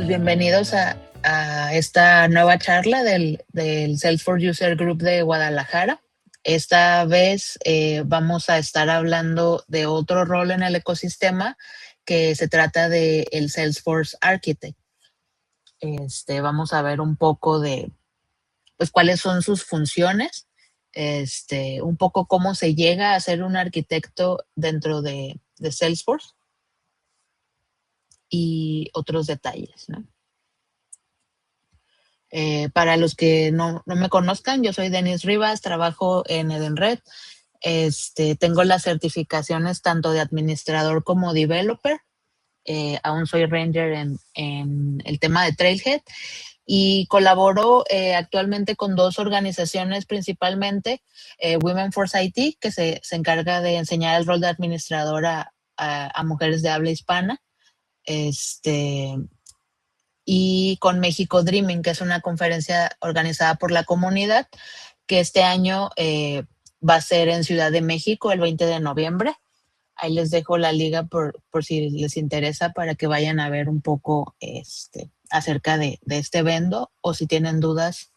pues bienvenidos a esta nueva charla del Salesforce User Group de Guadalajara. Esta vez vamos a estar hablando de otro rol en el ecosistema que se trata de el Salesforce Architect. Vamos a ver un poco de pues cuáles son sus funciones, un poco cómo se llega a ser un arquitecto dentro de Salesforce y otros detalles, ¿no? Para los que no me conozcan, yo soy Denise Rivas, trabajo en Edenred. Tengo las certificaciones tanto de administrador como developer. Aún soy ranger en el tema de Trailhead y colaboro actualmente con dos organizaciones principalmente, Women Force IT, que se encarga de enseñar el rol de administrador a mujeres de habla hispana, y con México Dreaming, que es una conferencia organizada por la comunidad, que este año va a ser en Ciudad de México el 20 de noviembre. Ahí les dejo la liga por si les interesa para que vayan a ver un poco acerca de este evento, o si tienen dudas,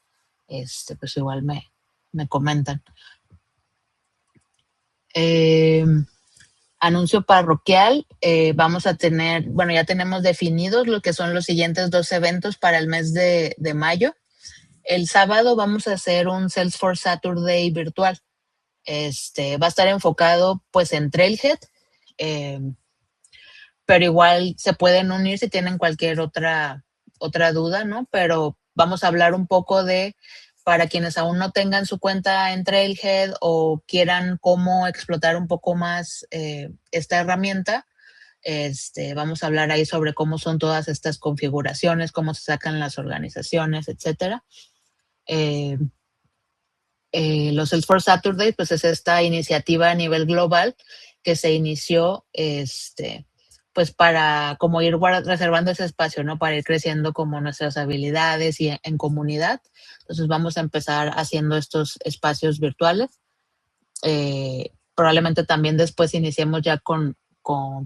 pues igual me comentan. Anuncio parroquial, vamos a tener, bueno, ya tenemos definidos lo que son los siguientes 2 eventos para el mes de mayo. El sábado vamos a hacer un Salesforce Saturday virtual. Va a estar enfocado pues en Trailhead, pero igual se pueden unir si tienen cualquier otra duda, ¿no? Pero vamos a hablar un poco de, para quienes aún no tengan su cuenta en Trailhead o quieran cómo explotar un poco más esta herramienta, vamos a hablar ahí sobre cómo son todas estas configuraciones, cómo se sacan las organizaciones, etcétera. Los Salesforce Saturday, pues es esta iniciativa a nivel global que se inició, pues para como ir reservando ese espacio, ¿no? Para ir creciendo como nuestras habilidades y en comunidad. Entonces vamos a empezar haciendo estos espacios virtuales. Probablemente también después iniciemos ya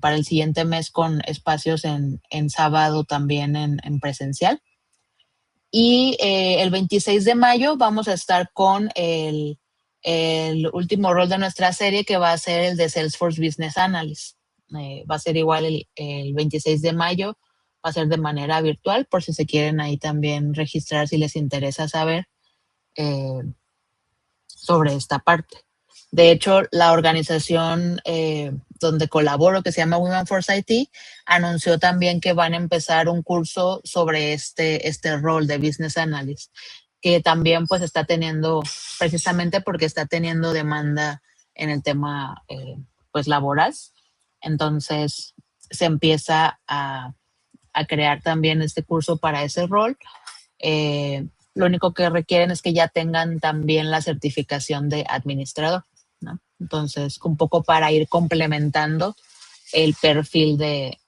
para el siguiente mes con espacios en sábado también en presencial. Y el 26 de mayo vamos a estar con el último rol de nuestra serie, que va a ser el de Salesforce Business Analyst. Va a ser igual el 26 de mayo, va a ser de manera virtual, por si se quieren ahí también registrar si les interesa saber sobre esta parte. De hecho, la organización donde colaboro, que se llama Women Force IT, anunció también que van a empezar un curso sobre este rol de Business Analyst, que también pues está teniendo, precisamente porque está teniendo demanda en el tema pues laboral. Entonces se empieza a crear también este curso para ese rol. Lo único que requieren es que ya tengan también la certificación de administrador, ¿no? Entonces, un poco para ir complementando el perfil de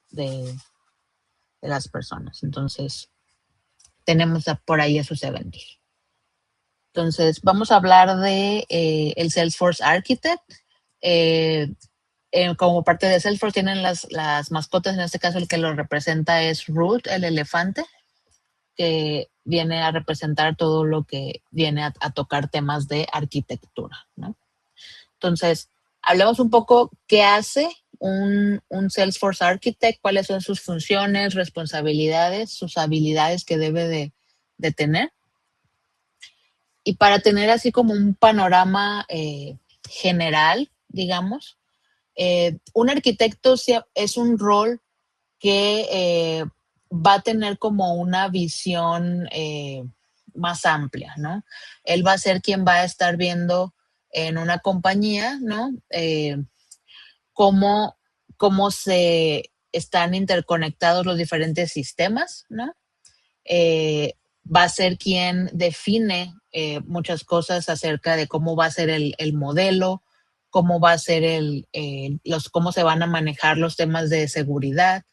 las personas. Entonces, tenemos por ahí esos eventos. Entonces, vamos a hablar de el Salesforce Architect. Como parte de Salesforce tienen las mascotas, en este caso el que lo representa es Root, el elefante, que viene a representar todo lo que viene a tocar temas de arquitectura, ¿no? Entonces, hablemos un poco qué hace un Salesforce Architect, cuáles son sus funciones, responsabilidades, sus habilidades que debe de tener. Y para tener así como un panorama general, digamos, un arquitecto es un rol que va a tener como una visión más amplia, ¿no? Él va a ser quien va a estar viendo en una compañía, ¿no? Cómo se están interconectados los diferentes sistemas, ¿no? Va a ser quien define muchas cosas acerca de cómo va a ser el modelo, cómo va a ser cómo se van a manejar los temas de seguridad,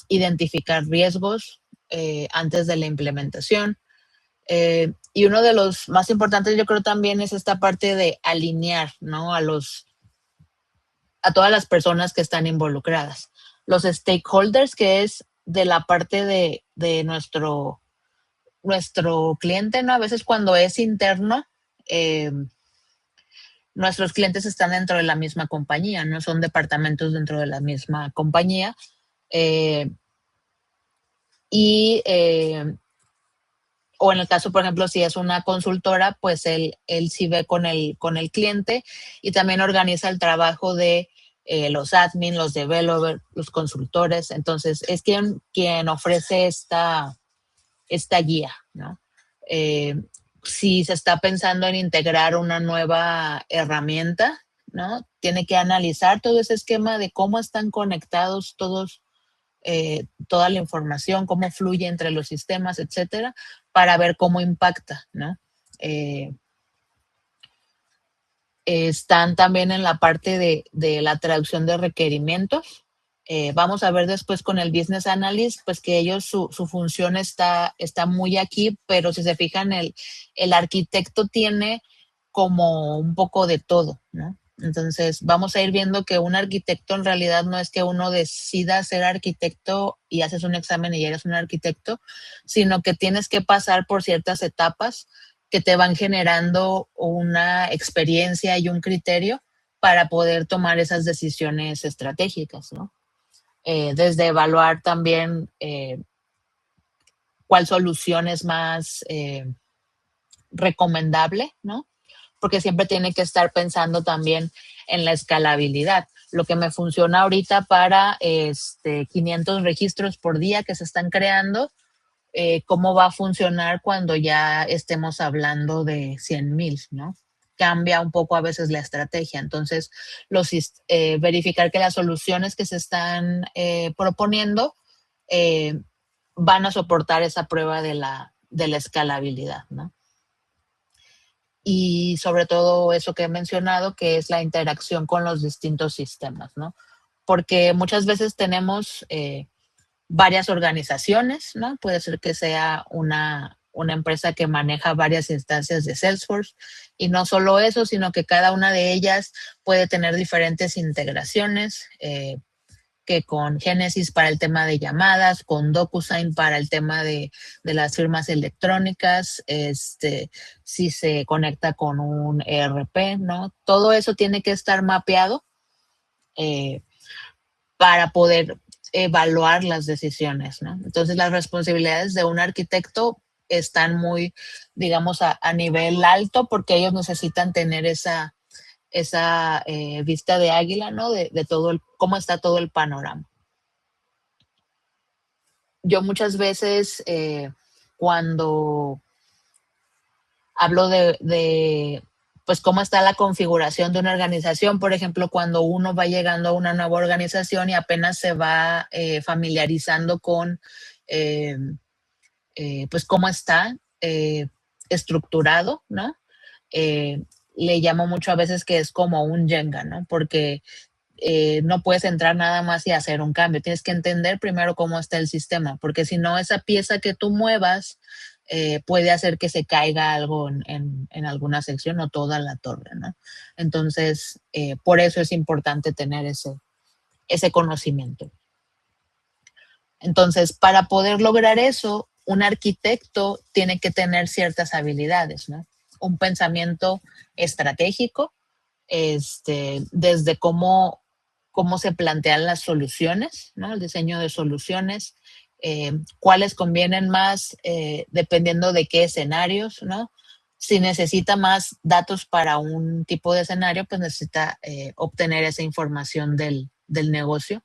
identificar riesgos antes de la implementación. Y uno de los más importantes, yo creo, también es esta parte de alinear, ¿no? a todas las personas que están involucradas. Los stakeholders, que es de la parte de nuestro cliente, ¿no? A veces cuando es interno, nuestros clientes están dentro de la misma compañía, no son departamentos dentro de la misma compañía. Eh, y o en el caso, por ejemplo, si es una consultora, pues él sí ve con el cliente y también organiza el trabajo de los admin, los developers, los consultores. Entonces, es quien ofrece esta guía, ¿no? Eh, si se está pensando en integrar una nueva herramienta, ¿no? Tiene que analizar todo ese esquema de cómo están conectados todos, toda la información, cómo fluye entre los sistemas, etcétera, para ver cómo impacta, ¿no? Eh, Están también en la parte de la traducción de requerimientos. Vamos a ver después con el Business Analyst, pues que ellos, su función está muy aquí, pero si se fijan, el arquitecto tiene como un poco de todo, ¿no? Entonces, vamos a ir viendo que un arquitecto en realidad no es que uno decida ser arquitecto y haces un examen y ya eres un arquitecto, sino que tienes que pasar por ciertas etapas que te van generando una experiencia y un criterio para poder tomar esas decisiones estratégicas, ¿no? Desde evaluar también cuál solución es más recomendable, ¿no? Porque siempre tiene que estar pensando también en la escalabilidad. Lo que me funciona ahorita para 500 registros por día que se están creando, cómo va a funcionar cuando ya estemos hablando de 100,000, ¿no? Cambia un poco a veces la estrategia. Entonces, verificar que las soluciones que se están proponiendo eh, van a soportar esa prueba de la escalabilidad, ¿no? Y sobre todo eso que he mencionado, que es la interacción con los distintos sistemas, ¿no? Porque muchas veces tenemos varias organizaciones, ¿no? Puede ser que sea una empresa que maneja varias instancias de Salesforce y no solo eso, sino que cada una de ellas puede tener diferentes integraciones, que con Genesis para el tema de llamadas, con DocuSign para el tema de las firmas electrónicas, si se conecta con un ERP, ¿no? Todo eso tiene que estar mapeado eh, para poder evaluar las decisiones, ¿no? Entonces las responsabilidades de un arquitecto están muy, digamos, a nivel alto porque ellos necesitan tener esa vista de águila, ¿no? De todo cómo está todo el panorama. Yo muchas veces cuando hablo pues cómo está la configuración de una organización, por ejemplo, cuando uno va llegando a una nueva organización y apenas se va familiarizando con eh, pues cómo está estructurado, ¿no? Le llamo mucho a veces que es como un Jenga, ¿no? Porque no puedes entrar nada más y hacer un cambio. Tienes que entender primero cómo está el sistema, porque si no, esa pieza que tú muevas puede hacer que se caiga algo en alguna sección o toda la torre, ¿no? Entonces, por eso es importante tener ese conocimiento. Entonces, para poder lograr eso, un arquitecto tiene que tener ciertas habilidades, ¿no? Un pensamiento estratégico, desde cómo se plantean las soluciones, ¿no? El diseño de soluciones, cuáles convienen más dependiendo de qué escenarios, ¿no? Si necesita más datos para un tipo de escenario, pues necesita obtener esa información del negocio.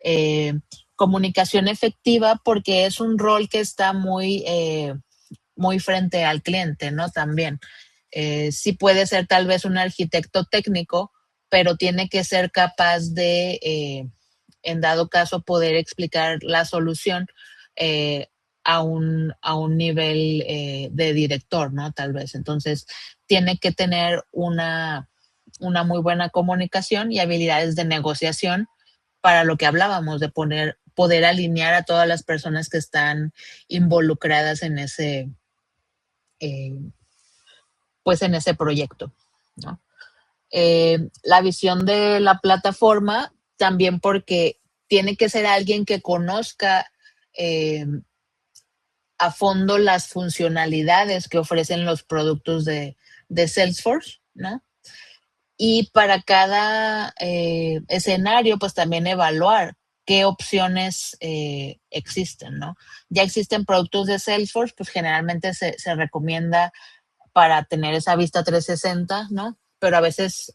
Eh, Comunicación efectiva porque es un rol que está muy frente al cliente, ¿no? También. Sí puede ser tal vez un arquitecto técnico, pero tiene que ser capaz de, en dado caso, poder explicar la solución a un nivel de director, ¿no? Tal vez. Entonces, tiene que tener una muy buena comunicación y habilidades de negociación para lo que hablábamos, de poder alinear a todas las personas que están involucradas eh, pues en ese proyecto, ¿no? La visión de la plataforma también porque tiene que ser alguien que conozca a fondo las funcionalidades que ofrecen los productos de Salesforce, ¿no? Y para cada escenario, pues también evaluar qué opciones existen, ¿no? Ya existen productos de Salesforce, pues generalmente se recomienda para tener esa vista 360, ¿no? Pero a veces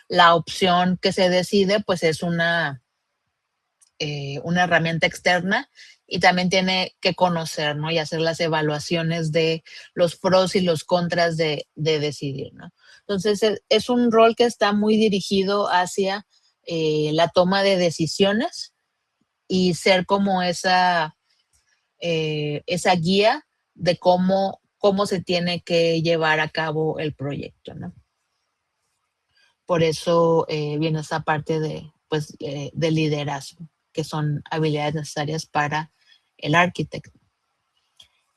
la opción que se decide, pues es una herramienta externa y también tiene que conocer, ¿no? Y hacer las evaluaciones de los pros y los contras de decidir, ¿no? Entonces, es un rol que está muy dirigido hacia la toma de decisiones y ser como esa guía de cómo se tiene que llevar a cabo el proyecto, ¿no? Por eso viene esa parte pues, de liderazgo, que son habilidades necesarias para el arquitecto.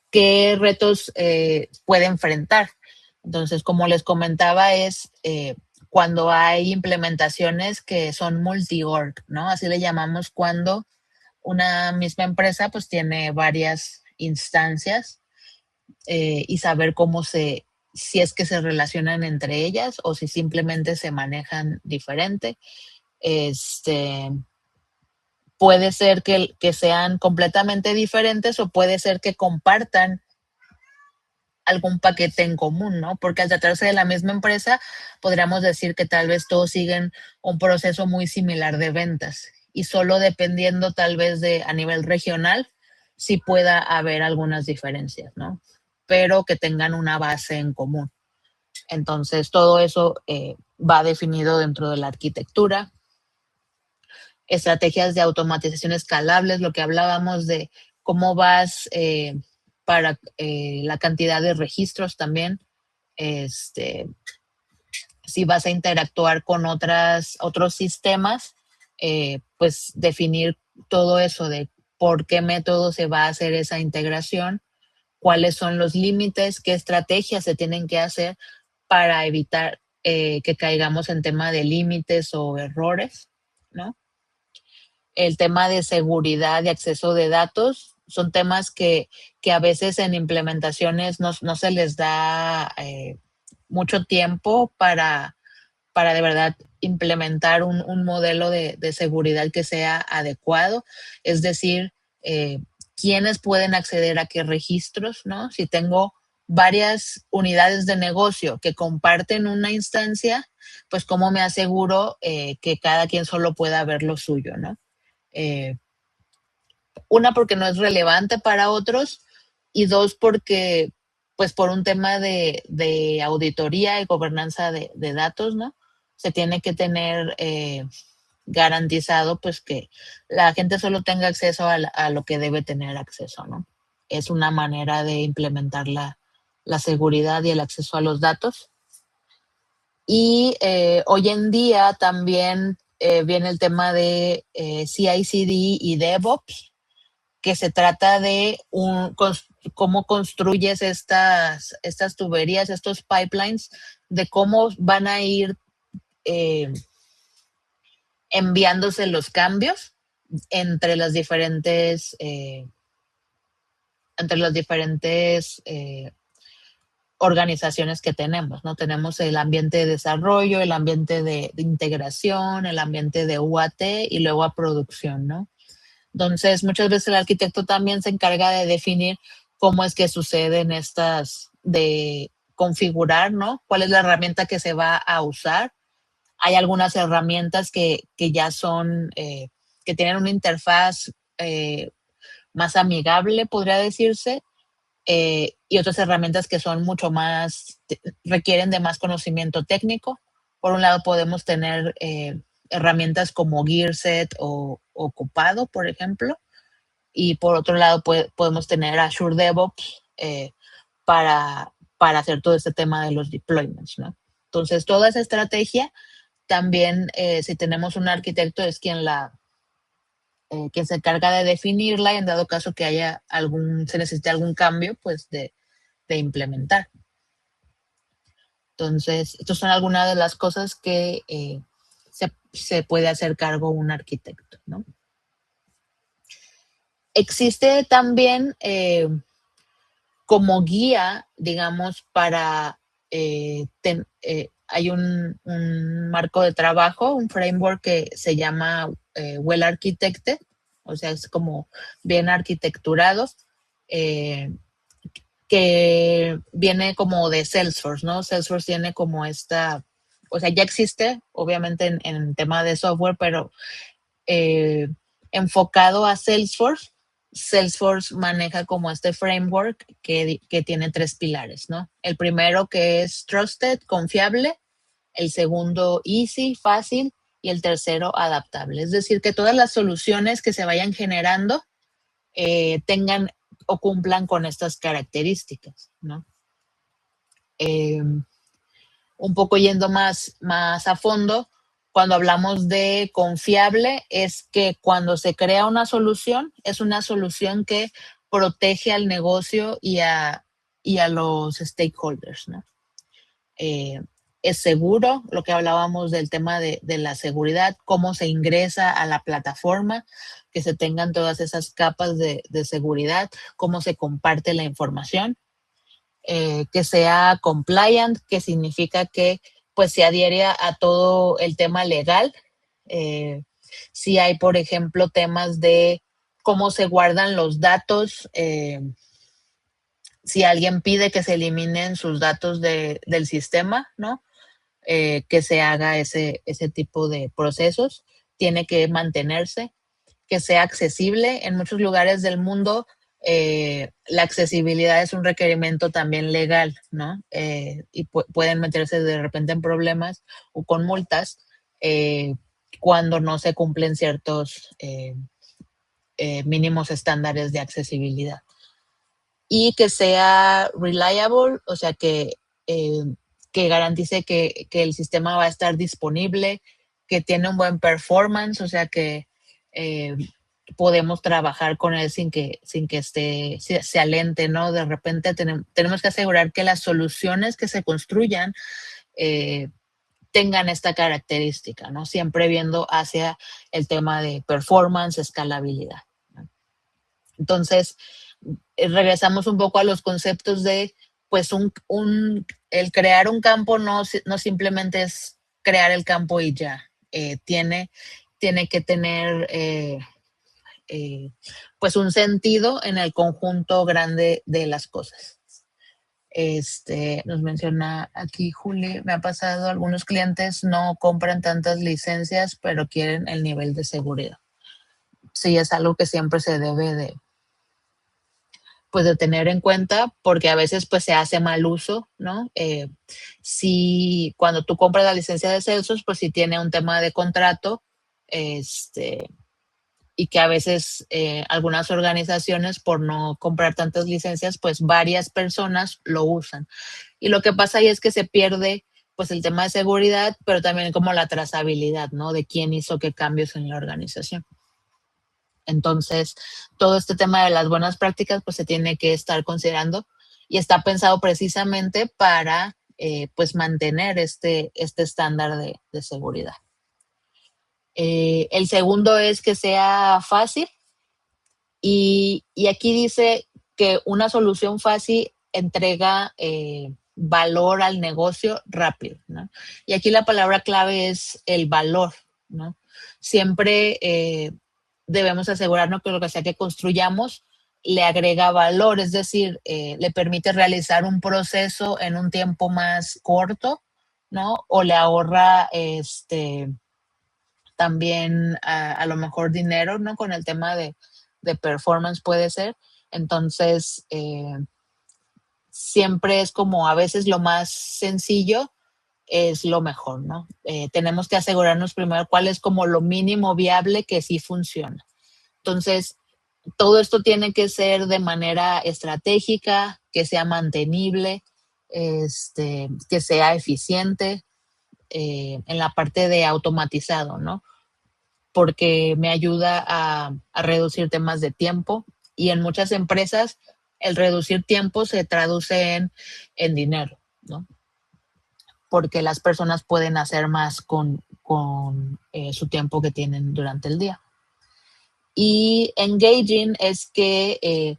¿Qué retos puede enfrentar? Entonces, como les comentaba, es cuando hay implementaciones que son multi-org, ¿no? Así le llamamos cuando una misma empresa pues tiene varias instancias y saber si es que se relacionan entre ellas o si simplemente se manejan diferente. Puede ser que sean completamente diferentes o puede ser que compartan algún paquete en común, ¿no? Porque al tratarse de la misma empresa, podríamos decir que tal vez todos siguen un proceso muy similar de ventas y solo dependiendo tal vez de a nivel regional, sí pueda haber algunas diferencias, ¿no? Pero que tengan una base en común. Entonces, todo eso va definido dentro de la arquitectura. Estrategias de automatización escalables, lo que hablábamos de cómo vas para la cantidad de registros también, si vas a interactuar con otros sistemas, pues definir todo eso de por qué método se va a hacer esa integración, cuáles son los límites, qué estrategias se tienen que hacer para evitar que caigamos en tema de límites o errores, ¿no? El tema de seguridad y acceso de datos son temas que a veces en implementaciones no se les da mucho tiempo para de verdad implementar un modelo de seguridad que sea adecuado. Es decir, quiénes pueden acceder a qué registros, ¿no? Si tengo varias unidades de negocio que comparten una instancia, pues cómo me aseguro que cada quien solo pueda ver lo suyo, ¿no? Una, porque no es relevante para otros y dos, porque pues por un tema de auditoría y gobernanza de datos, ¿no? Se tiene que tener garantizado pues que la gente solo tenga acceso a lo que debe tener acceso, ¿no? Es una manera de implementar la seguridad y el acceso a los datos. Y hoy en día también viene el tema de CI/CD y DevOps, que se trata de cómo construyes estas tuberías, estos pipelines, de cómo van a ir enviándose los cambios entre las diferentes organizaciones que tenemos, ¿no? Tenemos el ambiente de desarrollo, el ambiente de integración, el ambiente de UAT y luego a producción, ¿no? Entonces, muchas veces el arquitecto también se encarga de definir cómo es que suceden de configurar, ¿no? ¿Cuál es la herramienta que se va a usar? Hay algunas herramientas que ya son, que tienen una interfaz más amigable, podría decirse, y otras herramientas que son mucho más, requieren de más conocimiento técnico. Por un lado podemos tener herramientas como Gearset o Copado, por ejemplo, y por otro lado podemos tener Azure DevOps para hacer todo este tema de los deployments, ¿no? Entonces, toda esa estrategia también, si tenemos un arquitecto, es quien se encarga de definirla y en dado caso que se necesite algún cambio, pues de implementar. Entonces, estas son algunas de las cosas que se puede hacer cargo un arquitecto, ¿no? existe también como guía, digamos, para, hay un marco de trabajo, un framework que se llama Well Architected, o sea, es como bien arquitecturado, que viene como de Salesforce, ¿no? Salesforce tiene como esta, o sea, ya existe, obviamente, en tema de software, pero eh, enfocado a Salesforce. Salesforce maneja como este framework que tiene 3 pilares, ¿no? El primero que es trusted, confiable, el segundo easy, fácil, y el tercero adaptable. Es decir, que todas las soluciones que se vayan generando tengan o cumplan con estas características, ¿no? Un poco yendo más a fondo, cuando hablamos de confiable, es que cuando se crea una solución, es una solución que protege al negocio y a los stakeholders, ¿no? Eh, es seguro, lo que hablábamos del tema de la seguridad, cómo se ingresa a la plataforma, que se tengan todas esas capas de seguridad, cómo se comparte la información, que sea compliant, que significa que pues se adhiere a todo el tema legal. Eh, si hay, por ejemplo, temas de cómo se guardan los datos, si alguien pide que se eliminen sus datos del sistema, ¿no? Que se haga ese tipo de procesos, tiene que mantenerse, que sea accesible. En muchos lugares del mundo la accesibilidad es un requerimiento también legal, ¿no? Y pueden meterse de repente en problemas o con multas cuando no se cumplen ciertos mínimos estándares de accesibilidad. Y que sea reliable, o sea, que garantice que el sistema va a estar disponible, que tiene un buen performance, o sea, que podemos trabajar con él sin que se alente, ¿no? De repente tenemos que asegurar que las soluciones que se construyan tengan esta característica, ¿no? Siempre viendo hacia el tema de performance, escalabilidad, ¿no? Entonces, regresamos un poco a los conceptos de, pues, el crear un campo no simplemente es crear el campo y ya. Tiene que tener, pues, un sentido en el conjunto grande de las cosas. Nos menciona aquí Juli, me ha pasado, algunos clientes no compran tantas licencias, pero quieren el nivel de seguridad. Sí, es algo que siempre se debe pues de tener en cuenta, porque a veces pues se hace mal uso, ¿no? Si cuando tú compras la licencia de Celsius, pues si tiene un tema de contrato, y que a veces algunas organizaciones por no comprar tantas licencias, pues varias personas lo usan. Y lo que pasa ahí es que se pierde pues el tema de seguridad, pero también como la trazabilidad, ¿no? De quién hizo qué cambios en la organización. Entonces, todo este tema de las buenas prácticas pues se tiene que estar considerando y está pensado precisamente para pues mantener este estándar de seguridad. El segundo es que sea fácil y aquí dice que una solución fácil entrega valor al negocio rápido, ¿no? Y aquí la palabra clave es el valor, ¿no? Siempre debemos asegurarnos que lo que sea que construyamos le agrega valor, es decir, le permite realizar un proceso en un tiempo más corto, ¿no? O le ahorra también a lo mejor dinero, ¿no? Con el tema de performance puede ser. Entonces, siempre es como a veces lo más sencillo es lo mejor, ¿no? Tenemos que asegurarnos primero cuál es como lo mínimo viable que sí funciona. Entonces, todo esto tiene que ser de manera estratégica, que sea mantenible, que sea eficiente en la parte de automatizado, ¿no? Porque me ayuda a reducir temas de tiempo y en muchas empresas el reducir tiempo se traduce en dinero, ¿no? Porque las personas pueden hacer más con su tiempo que tienen durante el día. Y engaging es que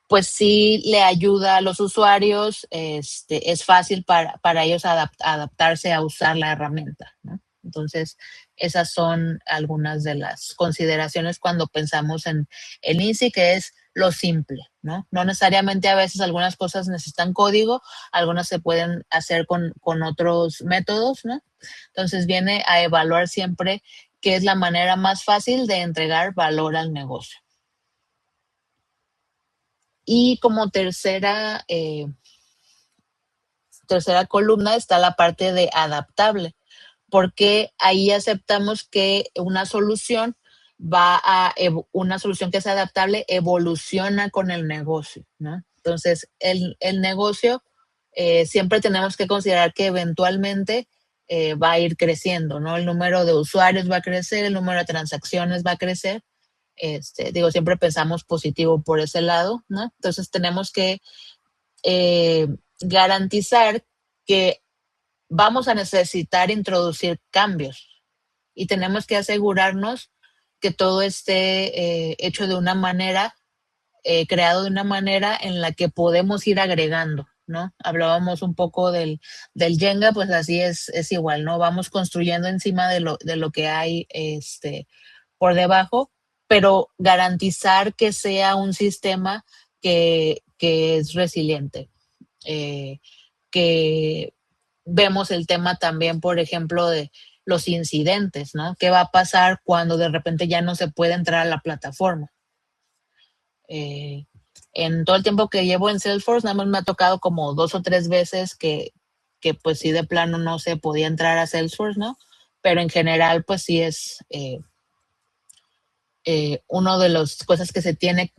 pues sí le ayuda a los usuarios, es fácil para ellos adaptarse a usar la herramienta, ¿no? Entonces, esas son algunas de las consideraciones cuando pensamos en Easy, que es lo simple, ¿no? No necesariamente a veces algunas cosas necesitan código, algunas se pueden hacer con otros métodos, ¿no? Entonces viene a evaluar siempre qué es la manera más fácil de entregar valor al negocio. Y como tercera columna está la parte de adaptable, porque ahí aceptamos que una solución una solución que es adaptable evoluciona con el negocio, ¿no? Entonces, el negocio siempre tenemos que considerar que eventualmente va a ir creciendo, ¿no? El número de usuarios va a crecer, el número de transacciones va a crecer. Siempre pensamos positivo por ese lado, ¿no? Entonces tenemos que eh, garantizar que vamos a necesitar introducir cambios y tenemos que asegurarnos que todo esté hecho de una manera, creado de una manera en la que podemos ir agregando, ¿no? Hablábamos un poco del Jenga, pues así es igual, ¿no? Vamos construyendo encima de lo que hay por debajo, pero garantizar que sea un sistema que es resiliente. Que vemos el tema también, por ejemplo, de los incidentes, ¿no? ¿Qué va a pasar cuando de repente ya no se puede entrar a la plataforma? En todo el tiempo que llevo en Salesforce, nada más me ha tocado como 2 o 3 veces que pues sí de plano no se podía entrar a Salesforce, ¿no? Pero en general pues sí es una de las cosas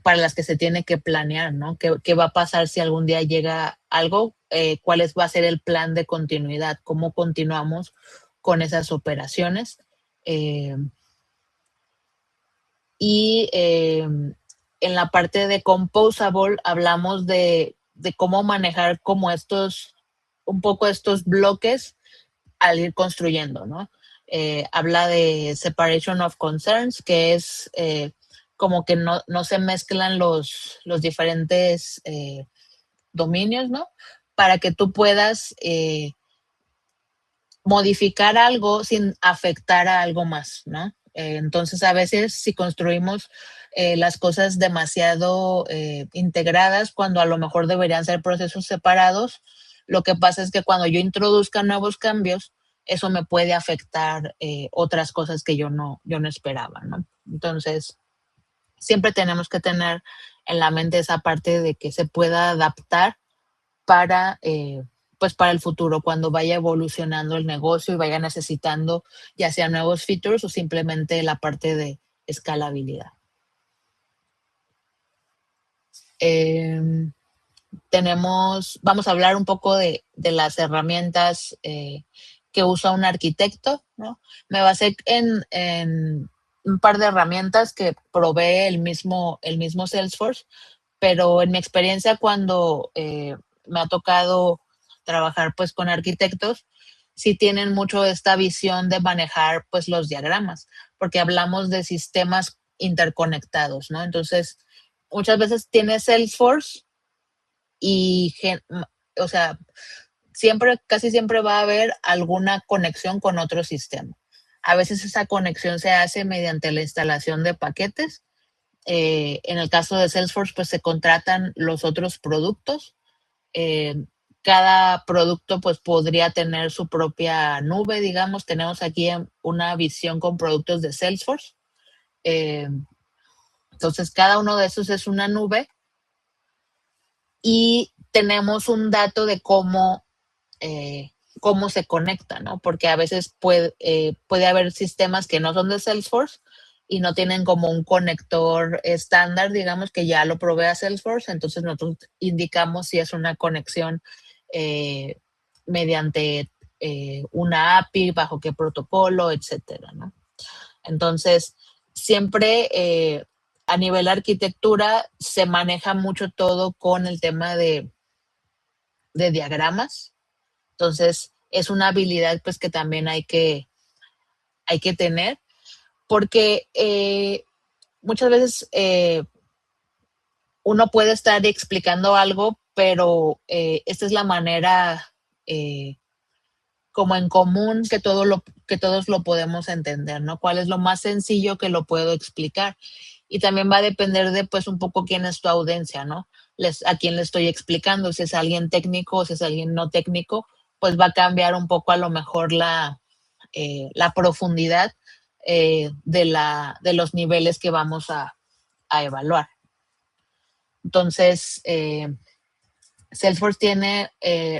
para las que se tiene que planear, ¿no? ¿Qué va a pasar si algún día llega algo? ¿Cuál va a ser el plan de continuidad? ¿Cómo continuamos con esas operaciones? Eh, y en la parte de Composable hablamos de cómo manejar como un poco estos bloques al ir construyendo, ¿no? Habla de separation of concerns, que es como que no se mezclan los diferentes dominios, ¿no? Para que tú puedas modificar algo sin afectar a algo más, ¿no? Entonces, a veces si construimos las cosas demasiado integradas, cuando a lo mejor deberían ser procesos separados, lo que pasa es que cuando yo introduzca nuevos cambios, eso me puede afectar otras cosas que yo no esperaba, ¿no? Entonces, siempre tenemos que tener en la mente esa parte de que se pueda adaptar para, pues para el futuro, cuando vaya evolucionando el negocio y vaya necesitando ya sea nuevos features o simplemente la parte de escalabilidad. Vamos a hablar un poco de las herramientas que usa un arquitecto, ¿no? Me basé en un par de herramientas que provee el mismo Salesforce, pero en mi experiencia cuando me ha tocado trabajar pues con arquitectos, sí tienen mucho esta visión de manejar pues los diagramas, porque hablamos de sistemas interconectados, ¿no? Entonces, muchas veces tienes Salesforce y, o sea, casi siempre va a haber alguna conexión con otro sistema. A veces esa conexión se hace mediante la instalación de paquetes. En el caso de Salesforce, pues se contratan los otros productos. Eh, Cada producto pues podría tener su propia nube, digamos. Tenemos aquí una visión con productos de Salesforce. Eh, entonces, cada uno de esos es una nube y tenemos un dato de cómo se conecta, ¿no? Porque a veces puede haber sistemas que no son de Salesforce y no tienen como un conector estándar, digamos, que ya lo provee a Salesforce, entonces nosotros indicamos si es una conexión eh, mediante una API, bajo qué protocolo, etcétera, ¿no? Entonces, siempre a nivel arquitectura se maneja mucho todo con el tema de diagramas. Entonces, es una habilidad pues que también hay que tener, porque muchas veces uno puede estar explicando algo, pero esta es la manera como en común que todos lo podemos entender, ¿no? ¿Cuál es lo más sencillo que lo puedo explicar? Y también va a depender de, pues, un poco quién es tu audiencia, ¿no? A quién le estoy explicando, si es alguien técnico o si es alguien no técnico, pues va a cambiar un poco a lo mejor la profundidad de los niveles que vamos a evaluar. Entonces, Salesforce tiene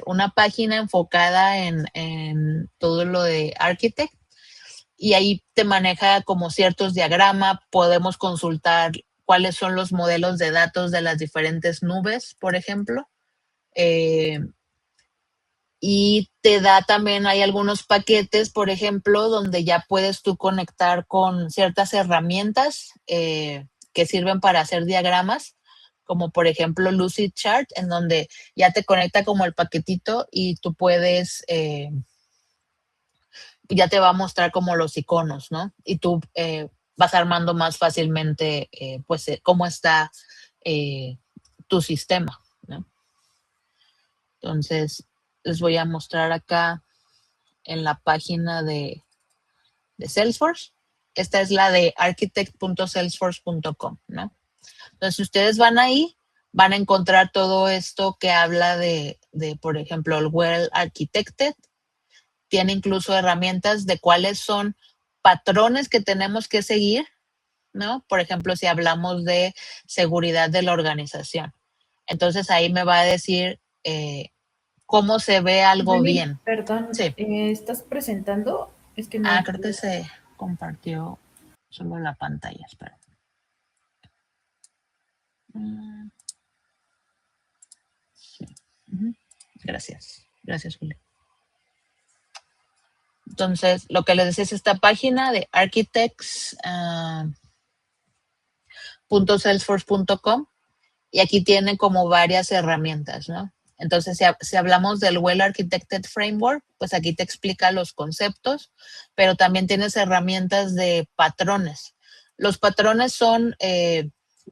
una página enfocada en todo lo de Architect y ahí te maneja como ciertos diagramas. Podemos consultar cuáles son los modelos de datos de las diferentes nubes, por ejemplo. Y te da también, hay algunos paquetes, por ejemplo, donde ya puedes tú conectar con ciertas herramientas que sirven para hacer diagramas, como por ejemplo Lucidchart, en donde ya te conecta como el paquetito y tú puedes, ya te va a mostrar como los iconos, ¿no? Y tú vas armando más fácilmente, pues, cómo está tu sistema, ¿no? Entonces, les voy a mostrar acá en la página de Salesforce. Esta es la de architect.salesforce.com, ¿no? Entonces, si ustedes van ahí, van a encontrar todo esto que habla por ejemplo, el Well Architected. Tiene incluso herramientas de cuáles son patrones que tenemos que seguir, ¿no? Por ejemplo, si hablamos de seguridad de la organización. Entonces, ahí me va a decir cómo se ve algo bien. Perdón, Sí. ¿estás presentando? Es que no. Creo que se compartió solo la pantalla, espera. Sí. Gracias. Gracias, Julio. Entonces, lo que les decía es esta página de architects.salesforce.com y aquí tiene como varias herramientas, ¿no? Entonces, si hablamos del Well Architected Framework, pues aquí te explica los conceptos, pero también tienes herramientas de patrones. Los patrones son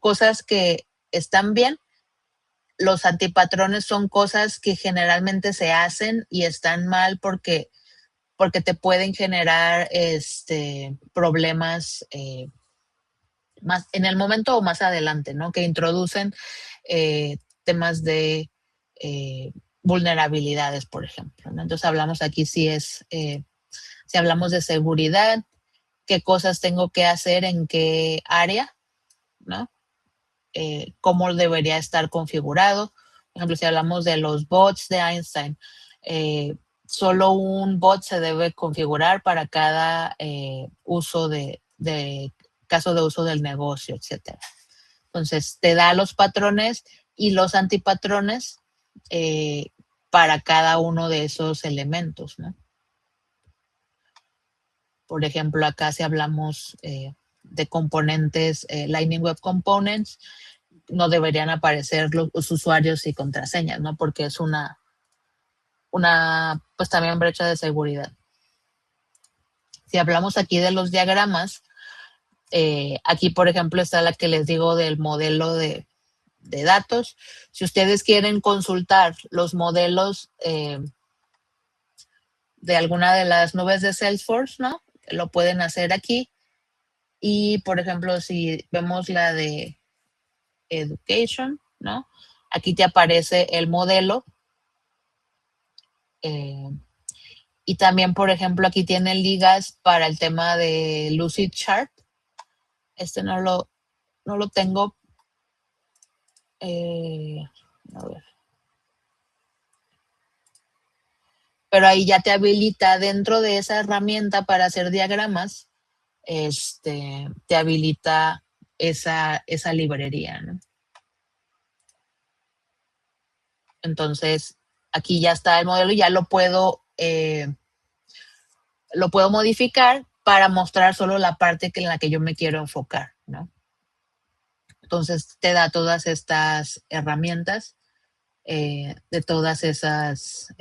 cosas que están bien. Los antipatrones son cosas que generalmente se hacen y están mal porque te pueden generar problemas más en el momento o más adelante, ¿no? Que introducen temas de vulnerabilidades, por ejemplo, ¿no? Entonces hablamos aquí si hablamos de seguridad, qué cosas tengo que hacer en qué área, ¿no? Cómo debería estar configurado. Por ejemplo, si hablamos de los bots de Einstein, solo un bot se debe configurar para cada uso caso de uso del negocio, etcétera. Entonces, te da los patrones y los antipatrones para cada uno de esos elementos, ¿no? Por ejemplo, acá si hablamos de componentes, Lightning Web Components, no deberían aparecer los usuarios y contraseñas, ¿no? Porque es una pues también brecha de seguridad. Si hablamos aquí de los diagramas, aquí, por ejemplo, está la que les digo del modelo de datos. Si ustedes quieren consultar los modelos de alguna de las nubes de Salesforce, ¿no? Lo pueden hacer aquí. Y, por ejemplo, si vemos la de Education, ¿no? Aquí te aparece el modelo. Y también, por ejemplo, aquí tienen ligas para el tema de Lucidchart. No lo tengo. A ver. Pero ahí ya te habilita dentro de esa herramienta para hacer diagramas, te habilita esa librería, ¿no? Entonces, aquí ya está el modelo y ya lo puedo modificar para mostrar solo la parte en la que yo me quiero enfocar, ¿no? Entonces, te da todas estas herramientas de todas esas,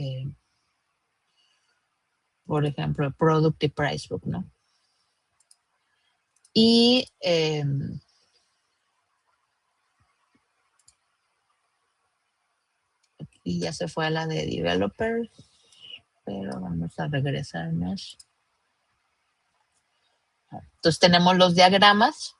por ejemplo, Product y Price Book, ¿no? Y Y ya se fue a la de developers, pero vamos a regresarnos. Entonces tenemos los diagramas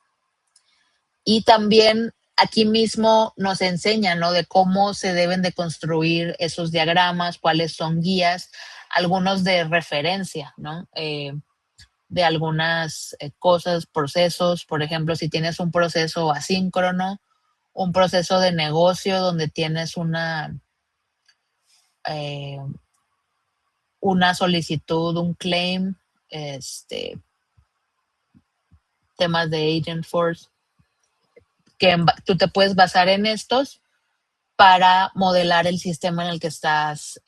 y también aquí mismo nos enseña, ¿no?, de cómo se deben de construir esos diagramas, cuáles son guías, algunos de referencia, ¿no? De algunas cosas, procesos. Por ejemplo, si tienes un proceso asíncrono, un proceso de negocio donde tienes una solicitud, un claim, temas de Agentforce, que tú te puedes basar en estos para modelar el sistema en el que estás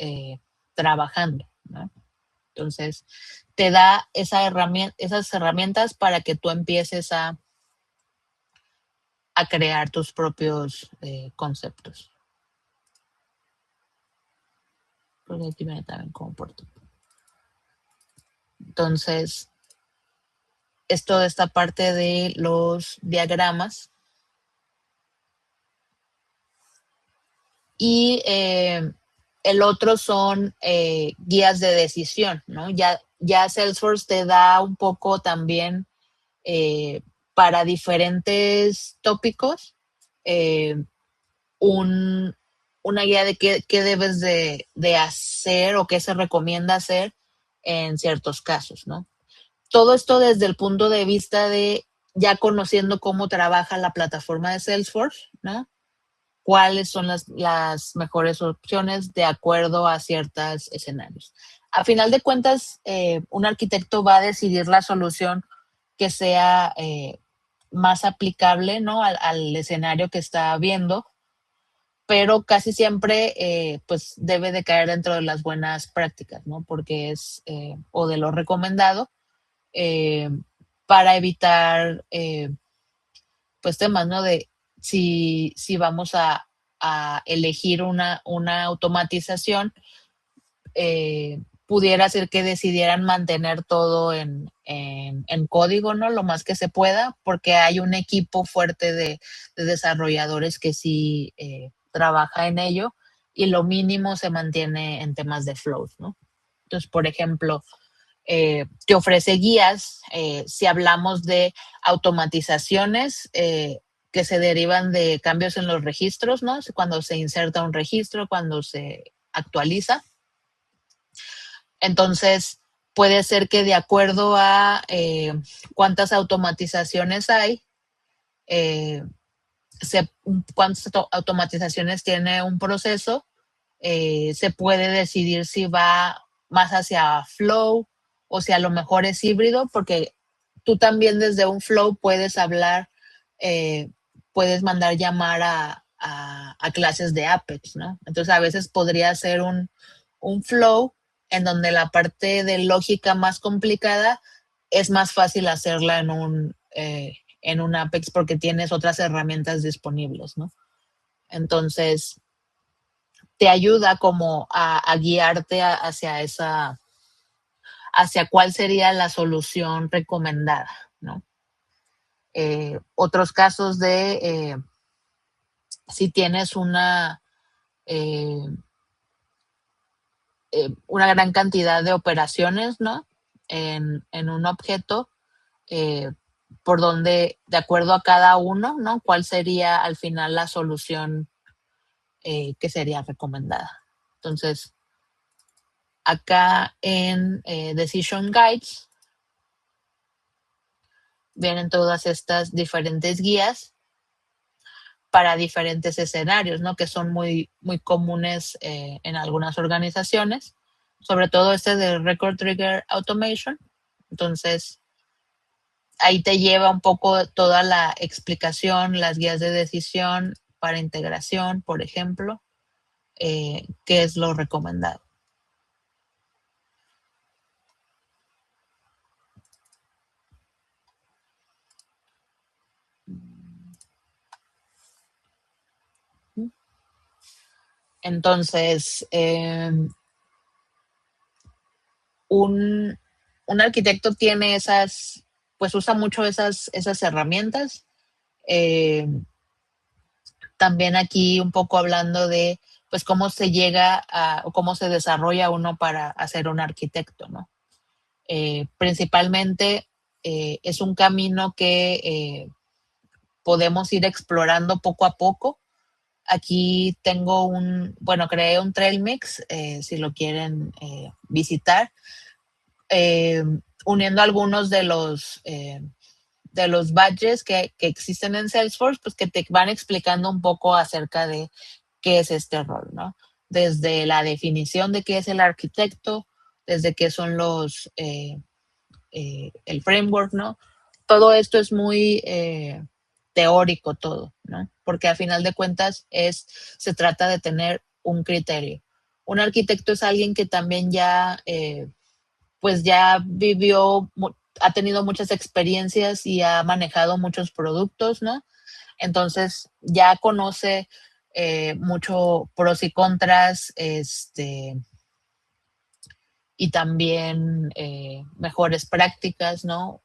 trabajando, ¿no? Entonces, te da esas herramientas para que tú empieces a crear tus propios conceptos. Porque aquí viene también como entonces, es toda esta parte de los diagramas. Y el otro son guías de decisión, ¿no? Ya Salesforce te da un poco también para diferentes tópicos una guía de qué debes de hacer o qué se recomienda hacer en ciertos casos, ¿no? Todo esto desde el punto de vista de ya conociendo cómo trabaja la plataforma de Salesforce, ¿no? Cuáles son las mejores opciones de acuerdo a ciertos escenarios. A final de cuentas, un arquitecto va a decidir la solución que sea más aplicable, ¿no?, al escenario que está viendo, pero casi siempre pues debe de caer dentro de las buenas prácticas, ¿no?, porque es o de lo recomendado para evitar pues temas, ¿no?, de si vamos a elegir una automatización, pudiera ser que decidieran mantener todo en código, ¿no?, lo más que se pueda, porque hay un equipo fuerte de desarrolladores que sí trabaja en ello y lo mínimo se mantiene en temas de flows, ¿no? Entonces, por ejemplo, te ofrece guías si hablamos de automatizaciones que se derivan de cambios en los registros, ¿no? Cuando se inserta un registro, cuando se actualiza. Entonces, puede ser que de acuerdo a cuántas automatizaciones hay, cuántas automatizaciones tiene un proceso, se puede decidir si va más hacia flow o si a lo mejor es híbrido, porque tú también desde un flow puedes hablar, puedes mandar llamar a clases de Apex, ¿no? Entonces a veces podría ser un flow en donde la parte de lógica más complicada es más fácil hacerla en un Apex porque tienes otras herramientas disponibles, ¿no? Entonces, te ayuda como a guiarte hacia cuál sería la solución recomendada, ¿no? Otros casos de si tienes una gran cantidad de operaciones, ¿no?, en un objeto, por donde, de acuerdo a cada uno, ¿no?, cuál sería al final la solución que sería recomendada. Entonces, acá en Decision Guides vienen todas estas diferentes guías para diferentes escenarios, ¿no?, que son muy, muy comunes en algunas organizaciones, sobre todo este de Record Trigger Automation. Entonces, ahí te lleva un poco toda la explicación, las guías de decisión para integración, por ejemplo, qué es lo recomendado. Entonces, un arquitecto tiene pues usa mucho esas herramientas. También aquí un poco hablando de pues cómo se llega o cómo se desarrolla uno para hacer un arquitecto, ¿no? Principalmente es un camino que podemos ir explorando poco a poco. Aquí tengo creé un trail mix, si lo quieren visitar, uniendo algunos de los badges que existen en Salesforce, pues que te van explicando un poco acerca de qué es este rol, ¿no? Desde la definición de qué es el arquitecto, desde qué son el framework, ¿no? Todo esto es muy teórico todo, ¿no? Porque a final de cuentas se trata de tener un criterio. Un arquitecto es alguien que también pues ya vivió, ha tenido muchas experiencias y ha manejado muchos productos, ¿no? Entonces ya conoce mucho pros y contras, y también mejores prácticas, ¿no?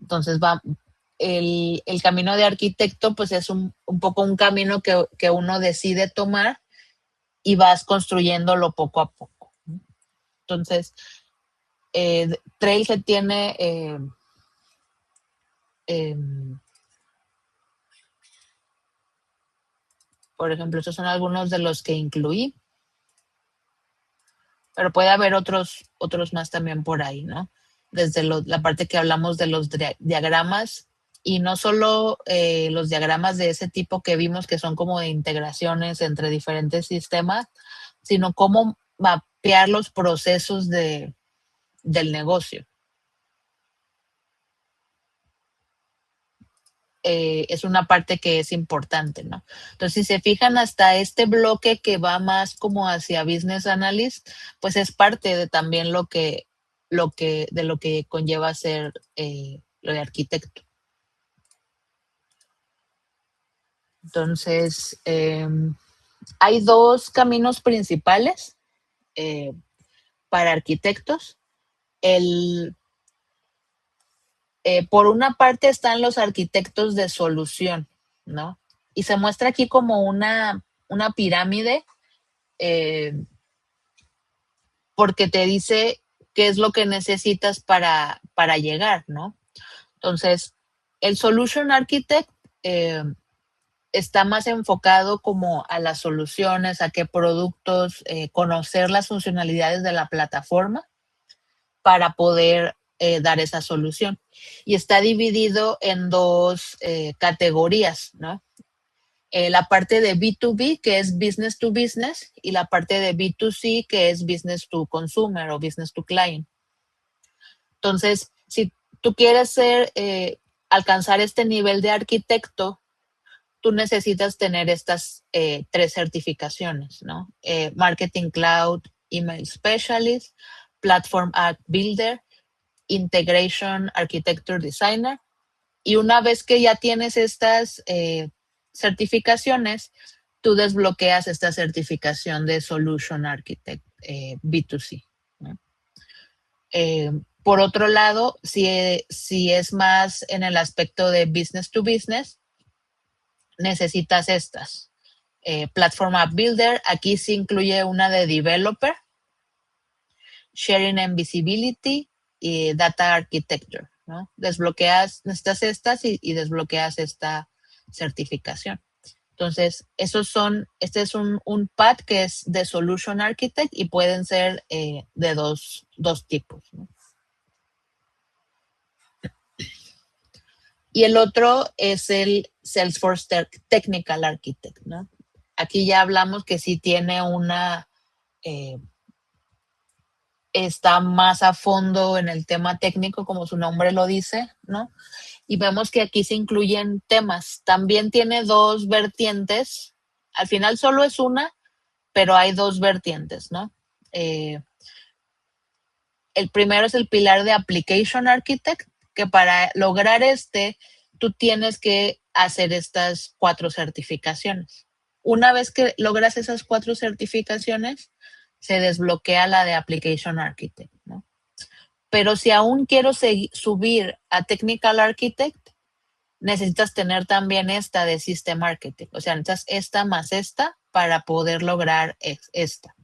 Entonces el camino de arquitecto pues es un poco un camino que uno decide tomar y vas construyéndolo poco a poco. Entonces, Trailhead tiene por ejemplo, estos son algunos de los que incluí, pero puede haber otros más también por ahí, ¿no? Desde la parte que hablamos de los diagramas, y no solo los diagramas de ese tipo que vimos que son como de integraciones entre diferentes sistemas, sino cómo mapear los procesos del negocio. Es una parte que es importante, ¿no? Entonces, si se fijan hasta este bloque que va más como hacia Business Analyst, pues es parte de también lo que conlleva ser lo de arquitecto. Entonces, hay dos caminos principales para arquitectos. Por una parte están los arquitectos de solución, ¿no? Y se muestra aquí como una pirámide, porque te dice qué es lo que necesitas para llegar, ¿no? Entonces, el Solution Architect está más enfocado como a las soluciones, a qué productos, conocer las funcionalidades de la plataforma para poder dar esa solución. Y está dividido en dos categorías, ¿no? La parte de B2B, que es business to business, y la parte de B2C, que es business to consumer o business to client. Entonces, si tú quieres alcanzar este nivel de arquitecto, tú necesitas tener estas tres certificaciones, ¿no? Marketing Cloud, Email Specialist, Platform App Builder, Integration Architecture Designer. Y una vez que ya tienes estas certificaciones, tú desbloqueas esta certificación de Solution Architect B2C, ¿no? Por otro lado, si es más en el aspecto de business to business, necesitas estas. Platform App Builder, aquí sí incluye una de Developer, Sharing and Visibility y Data Architecture, ¿no? Necesitas estas y desbloqueas esta certificación. Entonces, este es un pad que es de Solution Architect y pueden ser de dos tipos, ¿no? Y el otro es el Salesforce Technical Architect, ¿no? Aquí ya hablamos que sí tiene está más a fondo en el tema técnico, como su nombre lo dice, ¿no? Y vemos que aquí se incluyen temas. También tiene dos vertientes. Al final solo es una, pero hay dos vertientes, ¿no? El primero es el pilar de Application Architect, que para lograr tú tienes que hacer estas 4 certificaciones. Una vez que logras esas 4 certificaciones, se desbloquea la de Application Architect, ¿no? Pero si aún quiero subir a Technical Architect, necesitas tener también esta de System Architect. O sea, necesitas esta más esta para poder lograr esta.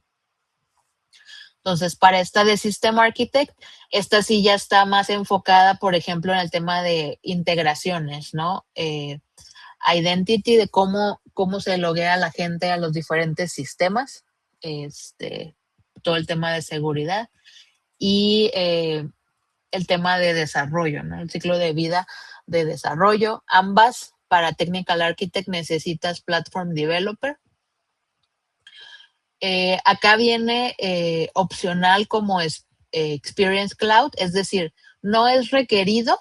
Entonces, para esta de System Architect, esta sí ya está más enfocada, por ejemplo, en el tema de integraciones, ¿no? Identity, de cómo se loguea la gente a los diferentes sistemas, todo el tema de seguridad y el tema de desarrollo, ¿no? El ciclo de vida de desarrollo. Ambas, para Technical Architect necesitas Platform Developer. Acá viene opcional como Experience Cloud, es decir, no es requerido,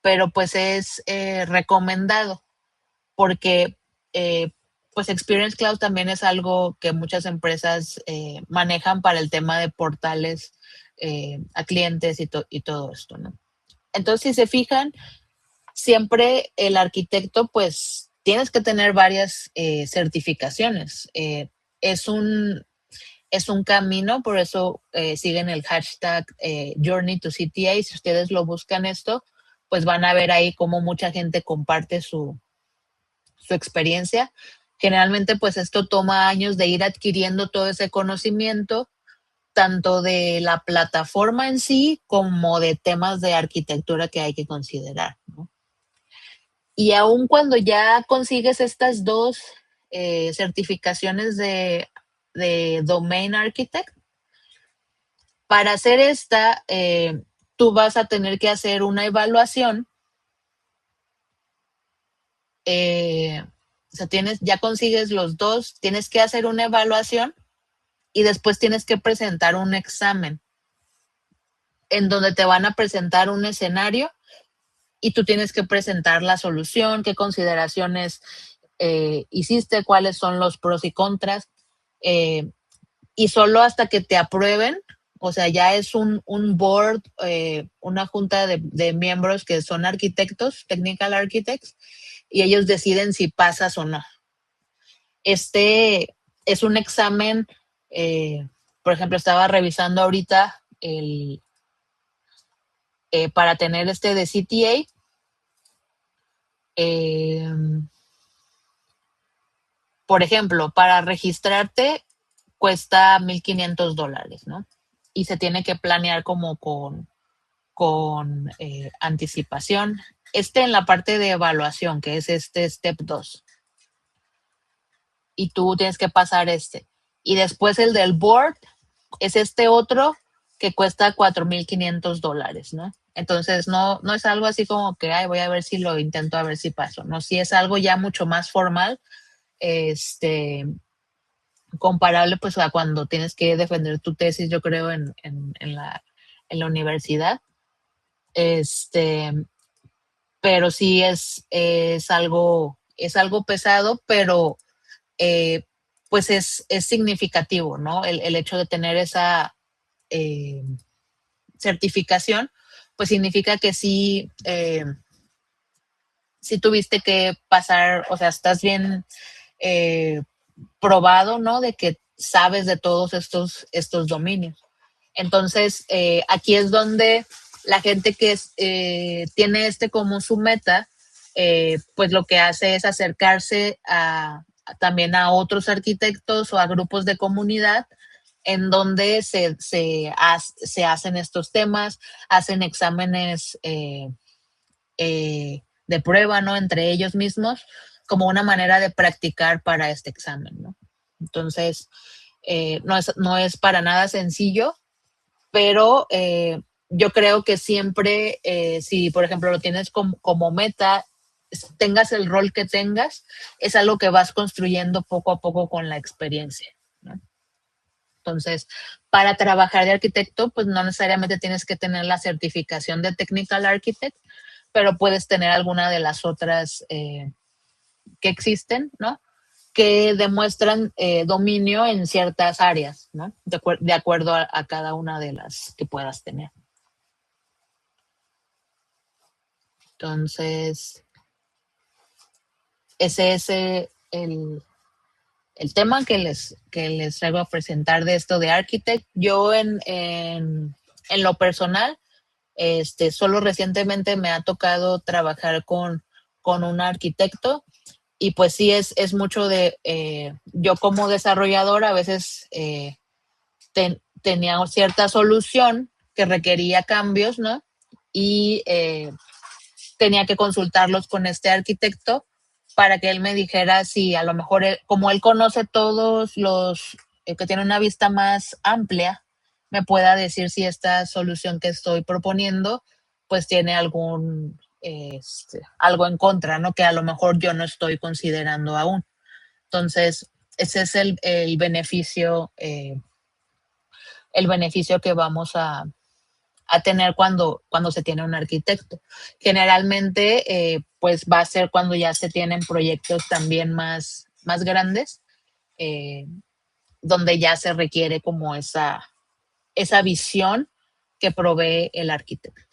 pero pues es recomendado, porque pues Experience Cloud también es algo que muchas empresas manejan para el tema de portales a clientes y todo esto, ¿no? Entonces, si se fijan, siempre el arquitecto, pues, tienes que tener varias certificaciones. Es un camino, por eso siguen el hashtag Journey to CTA. Si ustedes lo buscan esto, pues van a ver ahí cómo mucha gente comparte su experiencia. Generalmente, pues esto toma años de ir adquiriendo todo ese conocimiento, tanto de la plataforma en sí como de temas de arquitectura que hay que considerar, ¿no? Y aun cuando ya consigues estas dos certificaciones de Domain Architect, para hacer esta, tú vas a tener que hacer una evaluación. O sea, ya consigues los dos, tienes que hacer una evaluación y después tienes que presentar un examen en donde te van a presentar un escenario y tú tienes que presentar la solución, qué consideraciones hiciste, cuáles son los pros y contras, y solo hasta que te aprueben, o sea, ya es un board, una junta de miembros que son arquitectos, technical architects, y ellos deciden si pasas o no. Este es un examen, por ejemplo, estaba revisando ahorita para tener este de CTA. Por ejemplo, para registrarte cuesta $1,500, ¿no? Y se tiene que planear como con anticipación. En la parte de evaluación, que es step 2. Y tú tienes que pasar Y después el del board es otro que cuesta $4,500, ¿no? Entonces, no es algo así como que, voy a ver si lo intento, a ver si paso. No, sí es algo ya mucho más formal, comparable pues a cuando tienes que defender tu tesis, yo creo, en la universidad. Pero sí es algo pesado, pero pues es significativo, ¿no? El hecho de tener esa certificación, pues significa que sí tuviste que pasar, o sea, estás bien probado, ¿no? De que sabes de todos estos dominios. Entonces, aquí es donde la gente que tiene como su meta, pues lo que hace es acercarse también a otros arquitectos o a grupos de comunidad en donde se hacen estos temas, hacen exámenes de prueba, ¿no? Entre ellos mismos, como una manera de practicar para este examen, ¿no? Entonces, no es para nada sencillo, pero yo creo que siempre, si por ejemplo lo tienes como meta, tengas el rol que tengas, es algo que vas construyendo poco a poco con la experiencia, ¿no? Entonces, para trabajar de arquitecto, pues no necesariamente tienes que tener la certificación de Technical Architect, pero puedes tener alguna de las otras que existen, ¿no? Que demuestran dominio en ciertas áreas, ¿no? De acuerdo a cada una de las que puedas tener. Entonces, ese es el tema que les traigo a presentar de esto de Architect. Yo en lo personal, Solo recientemente me ha tocado trabajar con un arquitecto y pues sí es mucho de, yo como desarrollador a veces tenía cierta solución que requería cambios, ¿no? Y tenía que consultarlos con este arquitecto para que él me dijera si a lo mejor, como él conoce todos los, que tiene una vista más amplia, me pueda decir si esta solución que estoy proponiendo pues tiene algo en contra, ¿no? Que a lo mejor yo no estoy considerando aún. Entonces, ese es el beneficio que vamos a tener cuando se tiene un arquitecto. Generalmente, pues va a ser cuando ya se tienen proyectos también más grandes, eh, donde ya se requiere como esa visión que provee el arquitecto.